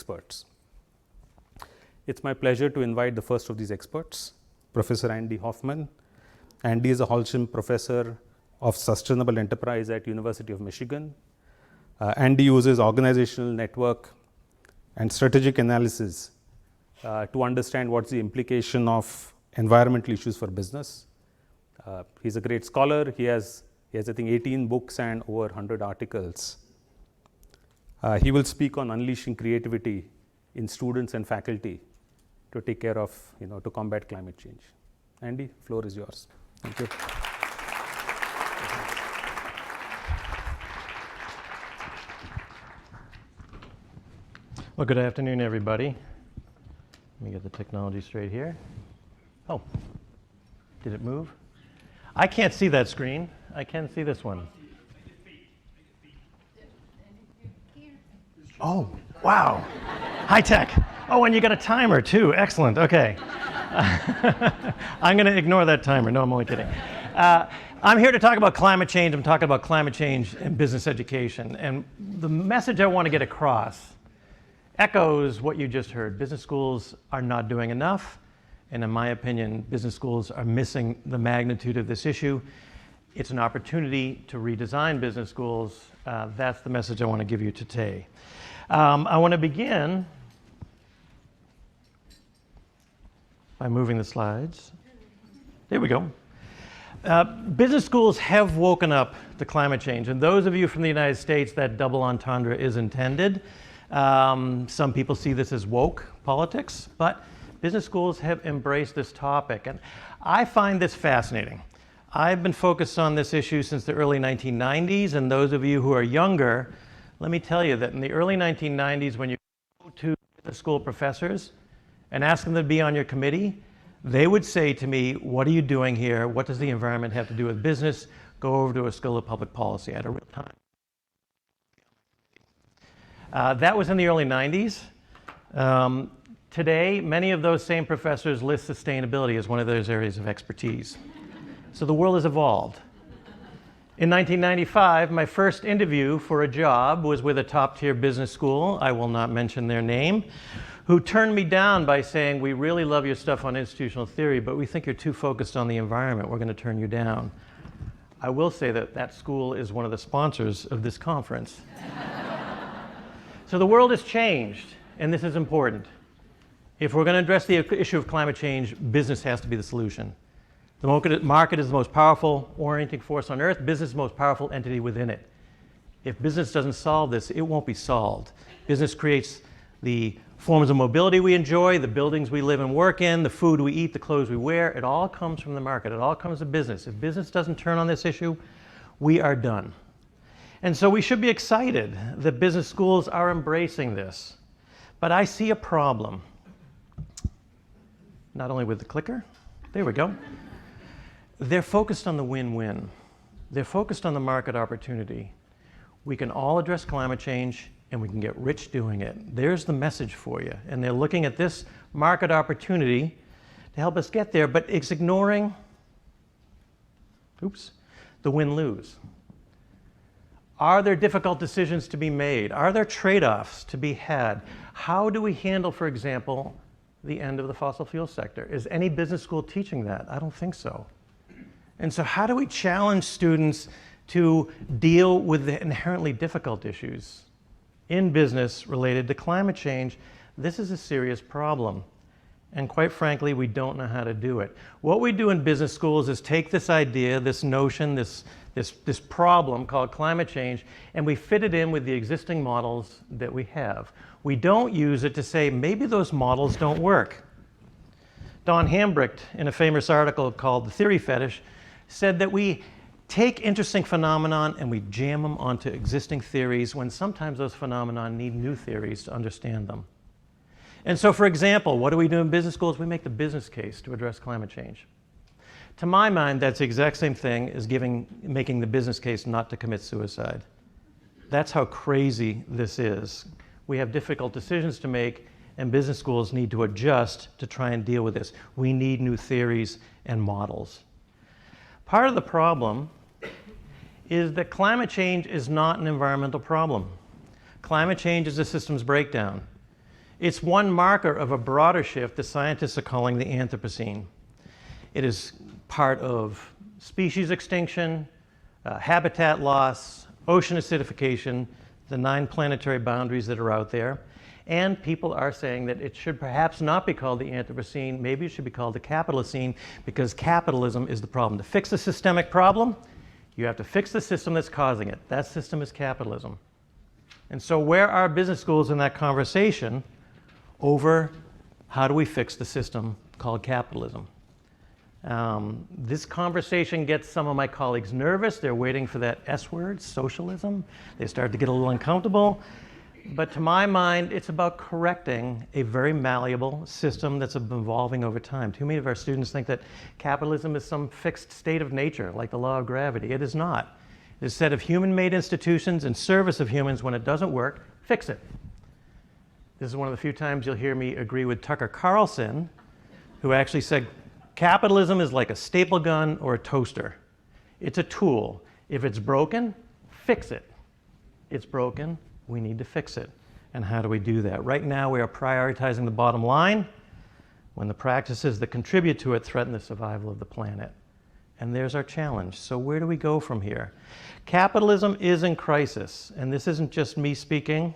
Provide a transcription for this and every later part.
experts. It's my pleasure to invite the first of these experts, Professor Andy Hoffman. Andy is a Holcim Professor of Sustainable Enterprise at University of Michigan. Andy uses organizational network and strategic analysis to understand what's the implication of environmental issues for business. He's a great scholar. He has I think 18 books and over 100 articles. He will speak on unleashing creativity in students and faculty to take care of, to combat climate change. Andy, floor is yours. Thank you. Well, good afternoon, everybody. Let me get the technology straight here. Oh, did it move? I can't see that screen. I can see this one. Oh, wow. High tech. Oh, and you got a timer too. Excellent. Okay. I'm going to ignore that timer. No, I'm only kidding. I'm here to talk about climate change. I'm talking about climate change and business education. And the message I want to get across echoes what you just heard. Business schools are not doing enough. And in my opinion, business schools are missing the magnitude of this issue. It's an opportunity to redesign business schools. That's the message I want to give you today. I want to begin by moving the slides. There we go. Business schools have woken up to climate change. And those of you from the United States, that double entendre is intended. Some people see this as woke politics, but business schools have embraced this topic. And I find this fascinating. I've been focused on this issue since the early 1990s, and those of you who are younger, let me tell you that in the early 1990s, when you go to the school professors and ask them to be on your committee, they would say to me, what are you doing here? What does the environment have to do with business? Go over to a School of Public Policy at a real time. That was in the early 90s. Today, many of those same professors list sustainability as one of those areas of expertise. So the world has evolved. In 1995, my first interview for a job was with a top-tier business school, I will not mention their name, who turned me down by saying, we really love your stuff on institutional theory, but we think you're too focused on the environment. We're going to turn you down. I will say that that school is one of the sponsors of this conference. So the world has changed, and this is important. If we're going to address the issue of climate change, business has to be the solution. The market is the most powerful orienting force on earth. Business is the most powerful entity within it. If business doesn't solve this, it won't be solved. Business creates the forms of mobility we enjoy, the buildings we live and work in, the food we eat, the clothes we wear. It all comes from the market. It all comes from business. If business doesn't turn on this issue, we are done. And so we should be excited that business schools are embracing this. But I see a problem. Not only with the clicker, there we go. They're focused on the win-win. They're focused on the market opportunity. We can all address climate change and we can get rich doing it. There's the message for you. And they're looking at this market opportunity to help us get there, but it's ignoring, the win-lose. Are there difficult decisions to be made? Are there trade-offs to be had? How do we handle, for example, the end of the fossil fuel sector? Is any business school teaching that? I don't think so. And so how do we challenge students to deal with the inherently difficult issues in business related to climate change? This is a serious problem. And quite frankly, we don't know how to do it. What we do in business schools is take this idea, this notion, this problem called climate change, and we fit it in with the existing models that we have. We don't use it to say, maybe those models don't work. Don Hambrecht, in a famous article called The Theory Fetish, said that we take interesting phenomenon and we jam them onto existing theories when sometimes those phenomena need new theories to understand them. And so, for example, what do we do in business schools? We make the business case to address climate change. To my mind, that's the exact same thing as making the business case not to commit suicide. That's how crazy this is. We have difficult decisions to make, and business schools need to adjust to try and deal with this. We need new theories and models. Part of the problem is that climate change is not an environmental problem. Climate change is a systems breakdown. It's one marker of a broader shift that scientists are calling the Anthropocene. It is part of species extinction, habitat loss, ocean acidification, the 9 planetary boundaries that are out there. And people are saying that it should perhaps not be called the Anthropocene, maybe it should be called the Capitalocene, because capitalism is the problem. To fix a systemic problem, you have to fix the system that's causing it. That system is capitalism. And so where are business schools in that conversation over how do we fix the system called capitalism? This conversation gets some of my colleagues nervous. They're waiting for that S word, socialism. They start to get a little uncomfortable. But to my mind, it's about correcting a very malleable system that's evolving over time. Too many of our students think that capitalism is some fixed state of nature, like the law of gravity. It is not. It's a set of human-made institutions in service of humans. When it doesn't work, fix it. This is one of the few times you'll hear me agree with Tucker Carlson, who actually said, capitalism is like a staple gun or a toaster. It's a tool. If it's broken, fix it. It's broken, we need to fix it. And how do we do that? Right now, we are prioritizing the bottom line when the practices that contribute to it threaten the survival of the planet. And there's our challenge. So where do we go from here? Capitalism is in crisis, and this isn't just me speaking.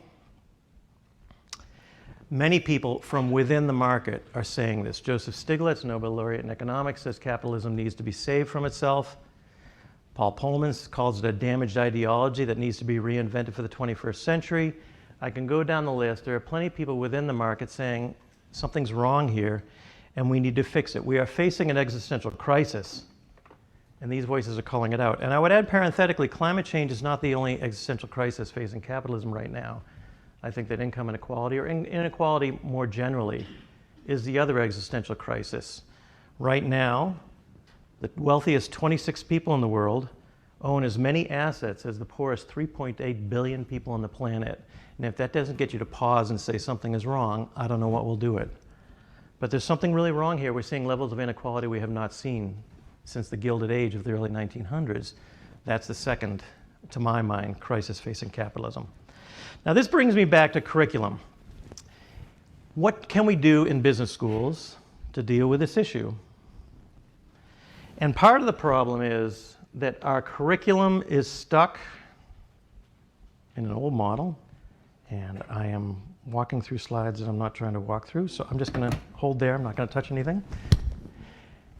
Many people from within the market are saying this. Joseph Stiglitz, Nobel laureate in economics, says capitalism needs to be saved from itself. Paul Polman calls it a damaged ideology that needs to be reinvented for the 21st century. I can go down the list. There are plenty of people within the market saying something's wrong here and we need to fix it. We are facing an existential crisis, and these voices are calling it out. And I would add parenthetically, climate change is not the only existential crisis facing capitalism right now. I think that income inequality, or inequality more generally, is the other existential crisis. Right now, the wealthiest 26 people in the world own as many assets as the poorest 3.8 billion people on the planet. And if that doesn't get you to pause and say something is wrong, I don't know what will do it. But there's something really wrong here. We're seeing levels of inequality we have not seen since the Gilded Age of the early 1900s. That's the second, to my mind, crisis facing capitalism. Now this brings me back to curriculum. What can we do in business schools to deal with this issue? And part of the problem is that our curriculum is stuck in an old model, and I am walking through slides that I'm not trying to walk through, so I'm just going to hold there. I'm not going to touch anything.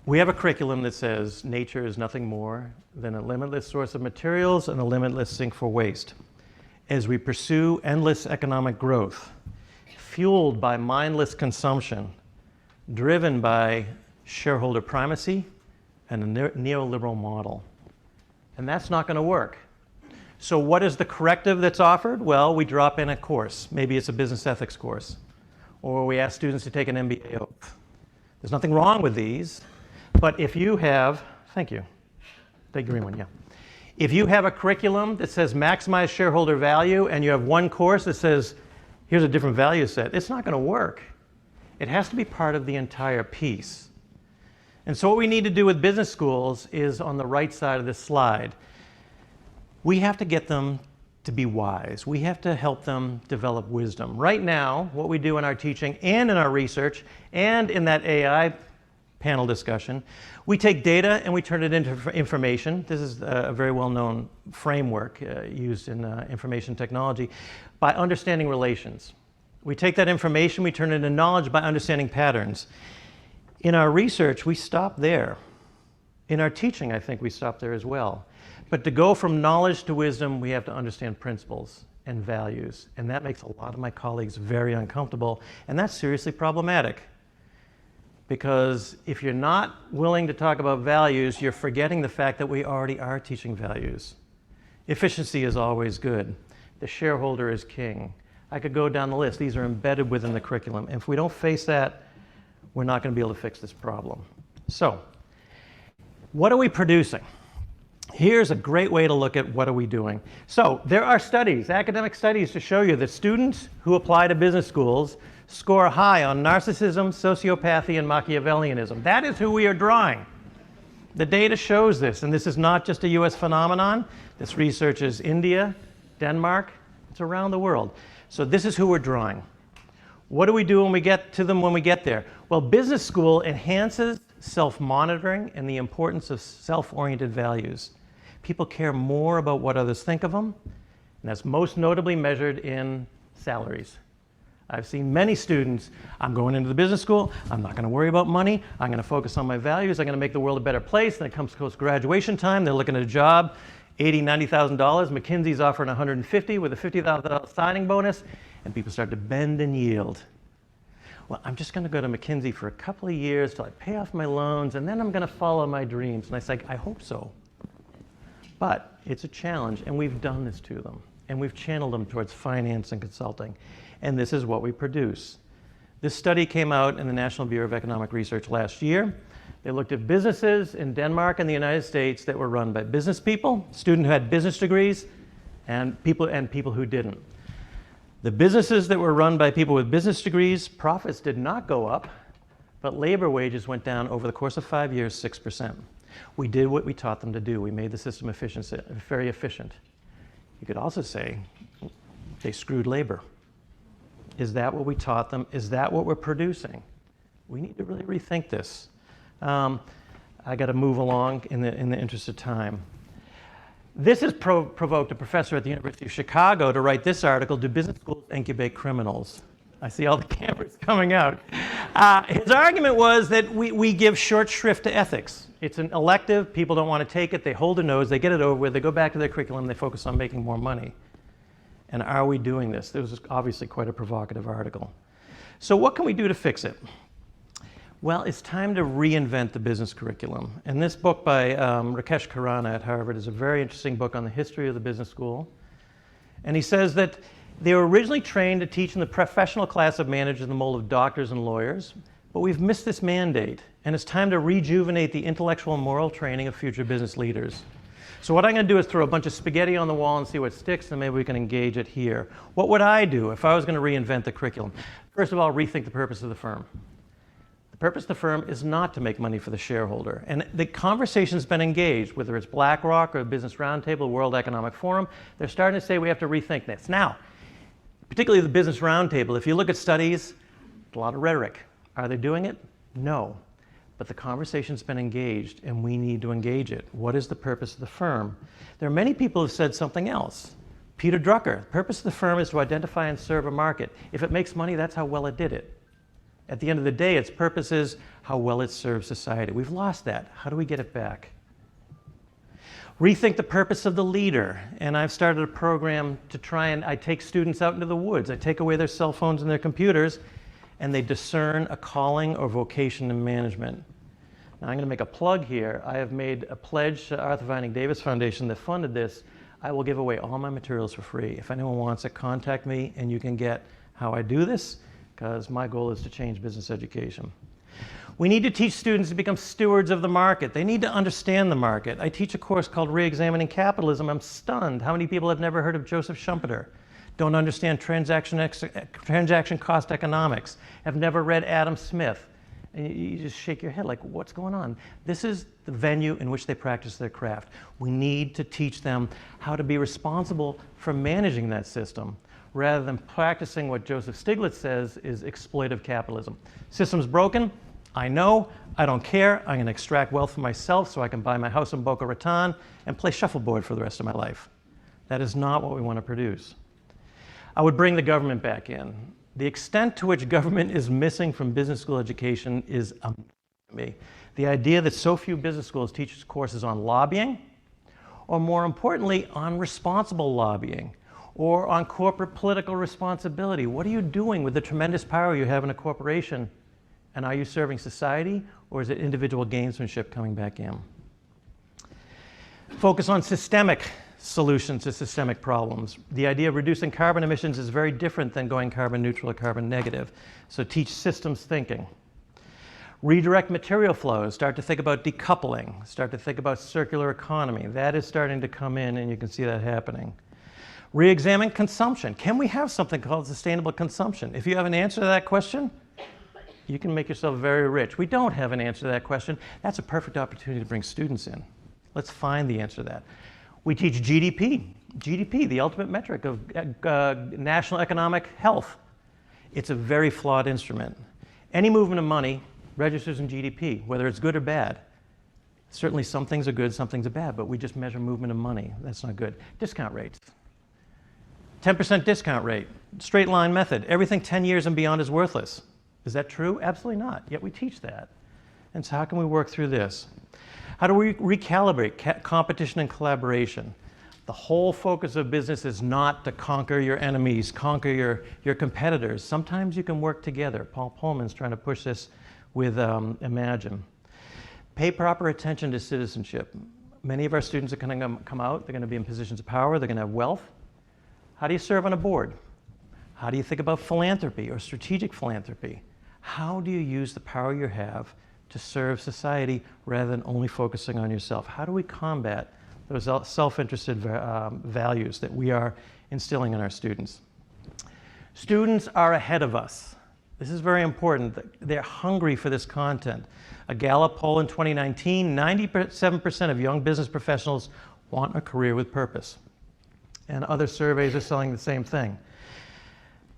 We have a curriculum that says nature is nothing more than a limitless source of materials and a limitless sink for waste. As we pursue endless economic growth, fueled by mindless consumption, driven by shareholder primacy and a neoliberal model. And that's not going to work. So what is the corrective that's offered? Well, we drop in a course. Maybe it's a business ethics course. Or we ask students to take an MBA oath. There's nothing wrong with these. But if you have, thank you. Take the green one, yeah. If you have a curriculum that says maximize shareholder value and you have one course that says here's a different value set, it's not going to work. It has to be part of the entire piece. And so what we need to do with business schools is on the right side of this slide. We have to get them to be wise. We have to help them develop wisdom. Right now, what we do in our teaching and in our research and in that AI panel discussion, we take data and we turn it into information. This is a very well-known framework used in information technology by understanding relations. We take that information, we turn it into knowledge by understanding patterns. In our research, we stop there. In our teaching, I think we stop there as well. But to go from knowledge to wisdom, we have to understand principles and values. And that makes a lot of my colleagues very uncomfortable. And that's seriously problematic. Because if you're not willing to talk about values, you're forgetting the fact that we already are teaching values. Efficiency is always good. The shareholder is king. I could go down the list. These are embedded within the curriculum. And if we don't face that, we're not going to be able to fix this problem. So, what are we producing? Here's a great way to look at what are we doing. So, there are studies, academic studies, to show you that students who apply to business schools score high on narcissism, sociopathy, and Machiavellianism. That is who we are drawing. The data shows this, and this is not just a US phenomenon. This research is India, Denmark, it's around the world. So this is who we're drawing. What do we do when we get to them when we get there? Well, business school enhances self-monitoring and the importance of self-oriented values. People care more about what others think of them, and that's most notably measured in salaries. I've seen many students, I'm going into the business school, I'm not going to worry about money, I'm going to focus on my values, I'm going to make the world a better place. Then it comes close to graduation time, they're looking at a job, $80,000, $90,000. McKinsey's offering $150,000 with a $50,000 signing bonus, and people start to bend and yield. Well, I'm just going to go to McKinsey for a couple of years till I pay off my loans, and then I'm going to follow my dreams. And I say, I hope so. But it's a challenge, and we've done this to them, and we've channeled them towards finance and consulting. And this is what we produce. This study came out in the National Bureau of Economic Research last year. They looked at businesses in Denmark and the United States that were run by business people, students who had business degrees, and people who didn't. The businesses that were run by people with business degrees, profits did not go up, but labor wages went down over the course of 5 years, 6%. We did what we taught them to do. We made the system very efficient. You could also say they screwed labor. Is that what we taught them? Is that what we're producing? We need to really rethink this. I got to move along in the interest of time. This has provoked a professor at the University of Chicago to write this article, Do Business Schools Incubate Criminals? I see all the cameras coming out. His argument was that we give short shrift to ethics. It's an elective, people don't want to take it, they hold their nose, they get it over with, they go back to their curriculum, they focus on making more money. And are we doing this? This was obviously quite a provocative article. So what can we do to fix it? Well, it's time to reinvent the business curriculum. And this book by Rakesh Khurana at Harvard is a very interesting book on the history of the business school. And he says that they were originally trained to teach in the professional class of managers in the mold of doctors and lawyers, but we've missed this mandate. And it's time to rejuvenate the intellectual and moral training of future business leaders. So what I'm going to do is throw a bunch of spaghetti on the wall and see what sticks, and maybe we can engage it here. What would I do if I was going to reinvent the curriculum? First of all, rethink the purpose of the firm. The purpose of the firm is not to make money for the shareholder. And the conversation's been engaged, whether it's BlackRock or Business Roundtable, World Economic Forum. They're starting to say we have to rethink this. Now, particularly the Business Roundtable, if you look at studies, a lot of rhetoric. Are they doing it? No. But the conversation's been engaged, and we need to engage it. What is the purpose of the firm? There are many people who have said something else. Peter Drucker, the purpose of the firm is to identify and serve a market. If it makes money, that's how well it did it. At the end of the day, its purpose is how well it serves society. We've lost that. How do we get it back? Rethink the purpose of the leader. And I've started a program to try and I take students out into the woods. I take away their cell phones and their computers, and they discern a calling or vocation in management. Now I'm going to make a plug here. I have made a pledge to Arthur Vining Davis Foundation that funded this. I will give away all my materials for free. If anyone wants it, contact me, and you can get how I do this, because my goal is to change business education. We need to teach students to become stewards of the market. They need to understand the market. I teach a course called Reexamining Capitalism. I'm stunned how many people have never heard of Joseph Schumpeter, don't understand transaction cost economics, have never read Adam Smith. And you just shake your head like, what's going on? This is the venue in which they practice their craft. We need to teach them how to be responsible for managing that system, rather than practicing what Joseph Stiglitz says is exploitive capitalism. System's broken, I know, I don't care, I'm going to extract wealth for myself so I can buy my house in Boca Raton and play shuffleboard for the rest of my life. That is not what we want to produce. I would bring the government back in. The extent to which government is missing from business school education is amazing to me. The idea that so few business schools teach courses on lobbying, or more importantly, on responsible lobbying, or on corporate political responsibility. What are you doing with the tremendous power you have in a corporation? And are you serving society, or is it individual gamesmanship coming back in? Focus on systemic solutions to systemic problems. The idea of reducing carbon emissions is very different than going carbon neutral or carbon negative. So teach systems thinking. Redirect material flows. Start to think about decoupling. Start to think about circular economy. That is starting to come in, and you can see that happening. Re-examine consumption. Can we have something called sustainable consumption? If you have an answer to that question, you can make yourself very rich. We don't have an answer to that question. That's a perfect opportunity to bring students in. Let's find the answer to that. We teach GDP. GDP, the ultimate metric of national economic health. It's a very flawed instrument. Any movement of money registers in GDP, whether it's good or bad. Certainly some things are good, some things are bad, but we just measure movement of money. That's not good. Discount rates. 10% discount rate, straight line method. Everything 10 years and beyond is worthless. Is that true? Absolutely not. Yet we teach that. And so how can we work through this? How do we recalibrate competition and collaboration? The whole focus of business is not to conquer your enemies, conquer your competitors. Sometimes you can work together. Paul Pullman's trying to push this with Imagine. Pay proper attention to citizenship. Many of our students are going to come out, they're going to be in positions of power, they're going to have wealth. How do you serve on a board? How do you think about philanthropy or strategic philanthropy? How do you use the power you have to serve society rather than only focusing on yourself? How do we combat those self-interested values that we are instilling in our students? Students are ahead of us. This is very important. They're hungry for this content. A Gallup poll in 2019, 97% of young business professionals want a career with purpose. And other surveys are saying the same thing.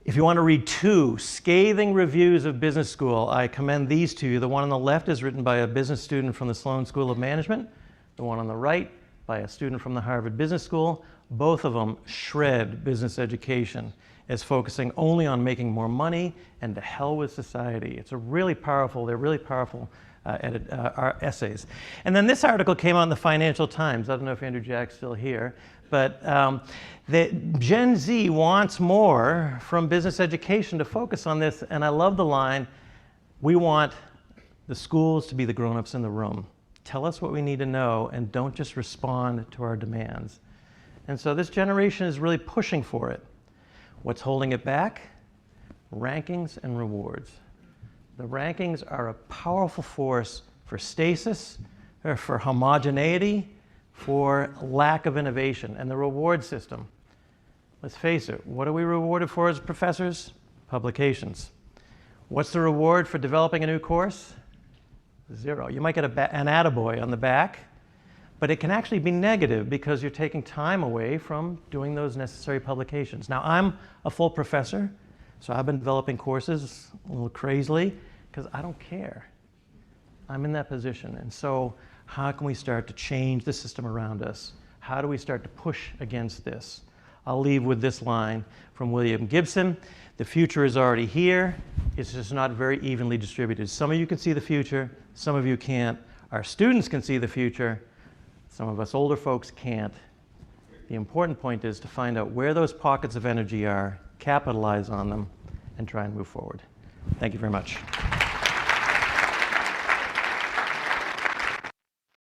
If you want to read two scathing reviews of business school, I commend these to you. The one on the left is written by a business student from the Sloan School of Management. The one on the right by a student from the Harvard Business School. Both of them shred business education as focusing only on making more money and to hell with society. They're really powerful essays. And then this article came out in the Financial Times. I don't know if Andrew Jack's still here, but Gen Z wants more from business education to focus on this, and I love the line, we want the schools to be the grown-ups in the room. Tell us what we need to know and don't just respond to our demands. And so this generation is really pushing for it. What's holding it back? Rankings and rewards. The rankings are a powerful force for stasis, or for homogeneity, for lack of innovation. And the reward system, let's face it, what are we rewarded for as professors? Publications. What's the reward for developing a new course? 0. You might get an attaboy on the back, but it can actually be negative because you're taking time away from doing those necessary publications. Now, I'm a full professor, so I've been developing courses a little crazily because I don't care. I'm in that position. And so how can we start to change the system around us? How do we start to push against this? I'll leave with this line from William Gibson. The future is already here. It's just not very evenly distributed. Some of you can see the future, some of you can't. Our students can see the future. Some of us older folks can't. The important point is to find out where those pockets of energy are, capitalize on them, and try and move forward. Thank you very much.